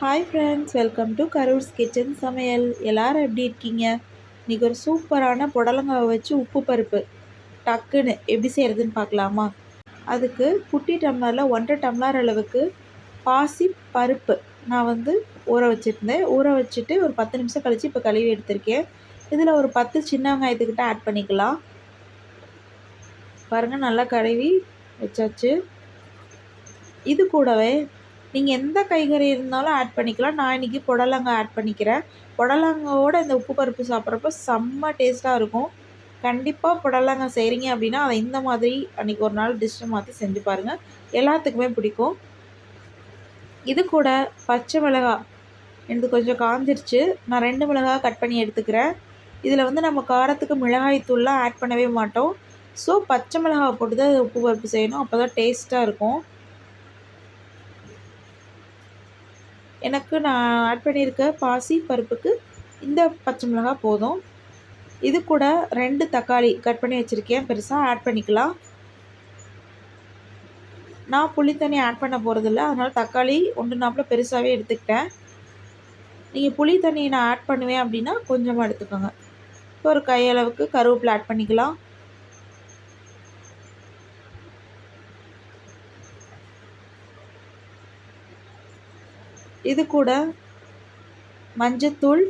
Hi friends, welcome to Karur's kitchen சமையல். எல்லோரும் எப்படி இருக்கீங்க? இன்றைக்கி ஒரு சூப்பரான புடலங்காவை வச்சு உப்பு பருப்பு டக்குன்னு எப்படி செய்கிறதுன்னு பார்க்கலாமா? அதுக்கு குட்டி டம்ளரில் 1.5 டம்ளர் அளவுக்கு பாசி பருப்பு நான் ஊற வச்சுருந்தேன். ஊற வச்சுட்டு ஒரு 10 நிமிஷம் கழித்து இப்போ கழுவி எடுத்திருக்கேன். இதில் ஒரு 10 சின்ன வெங்காயத்துக்கிட்ட ஆட் பண்ணிக்கலாம். பாருங்கள், நல்லா கழுவி வச்சாச்சு. இது கூடவே நீங்கள் எந்த காய்கறி இருந்தாலும் ஆட் பண்ணிக்கலாம். நான் இன்றைக்கி புடலங்காய் ஆட் பண்ணிக்கிறேன். புடலங்காயோட இந்த உப்பு பருப்பு சாப்பிட்றப்போ செம்ம டேஸ்ட்டாக இருக்கும். கண்டிப்பாக புடலங்காய் செய்கிறீங்க அப்படின்னா அதை இந்த மாதிரி அன்றைக்கி ஒரு நாள் டிஷ்ஷை மாற்றி செஞ்சு பாருங்கள், எல்லாத்துக்குமே பிடிக்கும். இது கூட பச்சை மிளகாய் எனக்கு கொஞ்சம் காஞ்சிருச்சு. நான் 2 மிளகாய் கட் பண்ணி எடுத்துக்கிறேன். இதில் நம்ம காரத்துக்கு மிளகாய் தூள்லாம் ஆட் பண்ணவே மாட்டோம். ஸோ பச்சை மிளகாய் போட்டு தான் உப்பு பருப்பு செய்யணும், அப்போ தான் டேஸ்ட்டாக இருக்கும். எனக்கு நான் ஆட் பண்ணியிருக்க பாசி பருப்புக்கு இந்த பச்சை மிளகாய் போதும். இது கூட 2 தக்காளி கட் பண்ணி வச்சுருக்கேன், பெருசாக ஆட் பண்ணிக்கலாம். நான் புளி தண்ணி ஆட் பண்ண போகிறதில்ல, அதனால் தக்காளி 1 நாப்பில் பெருசாகவே எடுத்துக்கிட்டேன். நீங்கள் புளி தண்ணி நான் ஆட் பண்ணுவேன் அப்படின்னா கொஞ்சமாக எடுத்துக்கோங்க. இப்போ ஒரு கையளவுக்கு கருவேப்பிலை ஆட் பண்ணிக்கலாம். இது கூட மஞ்சத்தூள்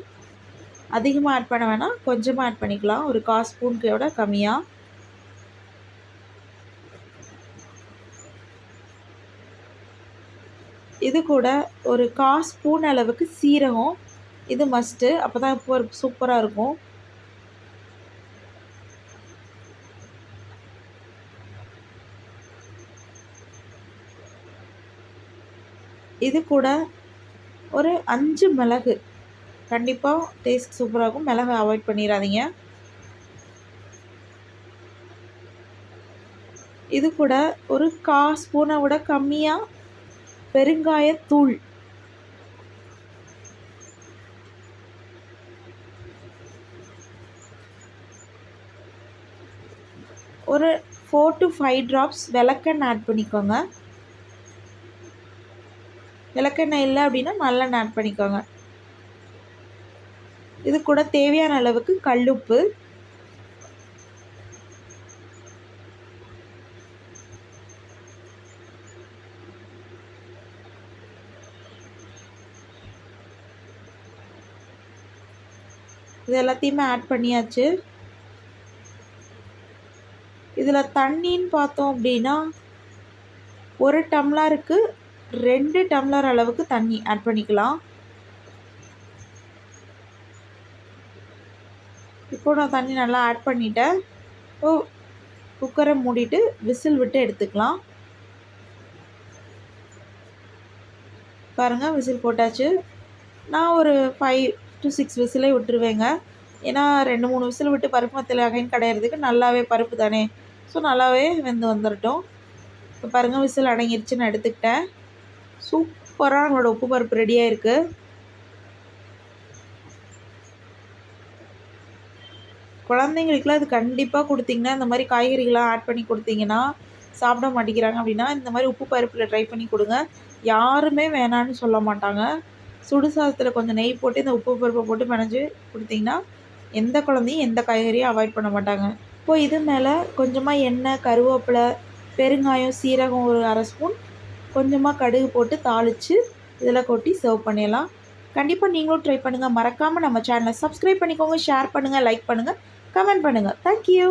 அதிகமாக ஆட் பண்ண வேணாம், கொஞ்சமாக ஆட் பண்ணிக்கலாம், ஒரு 1/4 ஸ்பூனுக்கு கம்மியாக. இது கூட ஒரு 1/4 ஸ்பூன் அளவுக்கு சீரகம், இது மஸ்ட்டு, அப்போ தான் இப்போ சூப்பராக இருக்கும். இது கூட ஒரு 5 மிளகு, கண்டிப்பாக டேஸ்ட் சூப்பராக இருக்கும். மிளகு அவாய்ட் பண்ணிடாதீங்க. இது கூட ஒரு 1/4 ஸ்பூனை விட கம்மியாக பெருங்காயத்தூள், ஒரு 4 to 5 ட்ராப்ஸ் விளக்கெண்ணெய் ஆட் பண்ணிக்கோங்க. விளக்கெண்ணெய் இல்லை அப்படின்னா நல்லெண்ணெய் ஆட் பண்ணிக்கோங்க. இது கூட தேவையான அளவுக்கு கல்லுப்பு, இது எல்லாத்தையுமே ஆட் பண்ணியாச்சு. இதில் தண்ணின்னு பார்த்தோம் அப்படின்னா 1 டம்ளருக்கு 2 டம்ளர் அளவுக்கு தண்ணி ஆட் பண்ணிக்கலாம். இப்போ நான் தண்ணி நல்லா ஆட் பண்ணிட்டேன். குக்கரை மூடிட்டு விசில் விட்டு எடுத்துக்கலாம். பாருங்கள், விசில் போட்டாச்சு. நான் ஒரு 5 to 6 விசிலே விட்டுருவேங்க. ஏன்னா 2-3 விசில் விட்டு பருப்பு மத்தில் அகைன் கடையிறதுக்கு நல்லாவே பருப்பு தானே, ஸோ நல்லாவே வெந்து வந்துடட்டும். இப்போ பாருங்கள், விசில் அடங்கிருச்சு, நான் எடுத்துக்கிட்டேன். சூப்பராக நம்மளோட உப்பு பருப்பு ரெடியாக இருக்குது. குழந்தைங்களுக்குலாம் இது கண்டிப்பாக கொடுத்தீங்கன்னா, இந்த மாதிரி காய்கறிகளாக ஆட் பண்ணி கொடுத்தீங்கன்னா சாப்பிட மாட்டேங்கிறாங்க அப்படின்னா இந்த மாதிரி உப்பு பருப்பில் ட்ரை பண்ணி கொடுங்க. யாருமே வேணான்னு சொல்ல மாட்டாங்க. சுடு சாதத்தில் கொஞ்சம் நெய் போட்டு இந்த உப்பு பருப்பை போட்டு பிணைஞ்சு கொடுத்தீங்கன்னா எந்த குழந்தையும் எந்த காய்கறியும் அவாய்ட் பண்ண மாட்டாங்க. இப்போ இது மேலே கொஞ்சமாக எண்ணெய், கருவேப்பிலை, பெருங்காயம், சீரகம் ஒரு 1/2 ஸ்பூன், கொஞ்சமாக கடுகு போட்டு தாளித்து இதில் கொட்டி சர்வ் பண்ணிடலாம். கண்டிப்பாக நீங்களும் ட்ரை பண்ணுங்கள். மறக்காமல் நம்ம சேனலை சப்ஸ்கிரைப் பண்ணிக்கோங்க, ஷேர் பண்ணுங்கள், லைக் பண்ணுங்கள், கமெண்ட் பண்ணுங்கள். தேங்க்யூ.